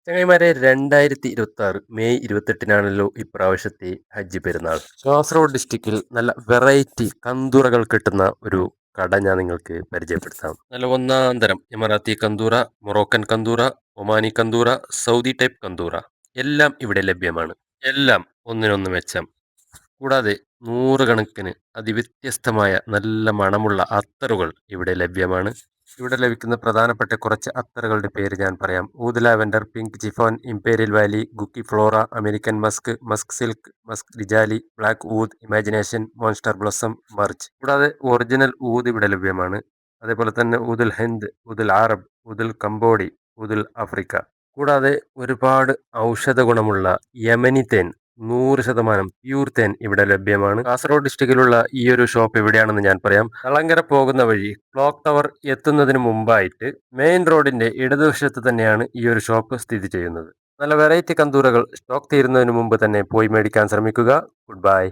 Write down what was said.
ചങ്ങായിമാരെ 2026 മെയ് 28-നാണല്ലോ ഇപ്രാവശ്യത്തെ ഹജ്ജ് പെരുന്നാൾ. കാസർഗോഡ് ഡിസ്ട്രിക്റ്റിൽ നല്ല വെറൈറ്റി കന്തൂറകൾ കിട്ടുന്ന ഒരു കട ഞാൻ നിങ്ങൾക്ക് പരിചയപ്പെടുത്താം. നല്ല ഒന്നാം തരം എമറാത്തി കന്തൂറ, മൊറോക്കൻ കന്തൂറ, ഒമാനി കന്തൂറ, സൗദി ടൈപ്പ് കന്തൂറ എല്ലാം ഇവിടെ ലഭ്യമാണ്. എല്ലാം ഒന്നിനൊന്ന് മെച്ചം. കൂടാതെ നൂറുകണക്കിന് അതിവ്യത്യസ്തമായ നല്ല മണമുള്ള അത്തറുകൾ ഇവിടെ ലഭ്യമാണ്. ഇവിടെ ലഭിക്കുന്ന പ്രധാനപ്പെട്ട കുറച്ച് അത്തറുകളുടെ പേര് ഞാൻ പറയാം. ഊദ് lavender, pink chiffon, imperial valley, Gucci flora, American musk, musk silk, musk റിജാലി, ബ്ലാക്ക് ഊദ്, ഇമാജിനേഷൻ, മോൺസ്റ്റർ ബ്ലോസം, മർച്ച്. കൂടാതെ ഒറിജിനൽ ഊദ് ഇവിടെ ലഭ്യമാണ്. അതേപോലെ തന്നെ ഊദുൽ ഹിന്ദ്, ഊദുൽ അറബ്, ഊദുൽ കംബോഡി, ഊദുൽ ആഫ്രിക്ക. കൂടാതെ ഒരുപാട് ഔഷധ ഗുണമുള്ള യമനി തേൻ, 100% പ്യൂർ തേൻ ഇവിടെ ലഭ്യമാണ്. കാസർഗോഡ് ഡിസ്ട്രിക്റ്റിലുള്ള ഈ ഒരു ഷോപ്പ് എവിടെയാണെന്ന് ഞാൻ പറയാം. തളങ്കര പോകുന്ന വഴി ക്ലോക്ക് ടവർ എത്തുന്നതിന് മുമ്പായിട്ട് മെയിൻ റോഡിന്റെ ഇടതുവശത്ത് തന്നെയാണ് ഈ ഒരു ഷോപ്പ് സ്ഥിതി ചെയ്യുന്നത്. നല്ല വെറൈറ്റി കന്തൂറകൾ സ്റ്റോക്ക് തീരുന്നതിന് മുമ്പ് തന്നെ പോയി മേടിക്കാൻ ശ്രമിക്കുക. Good bye.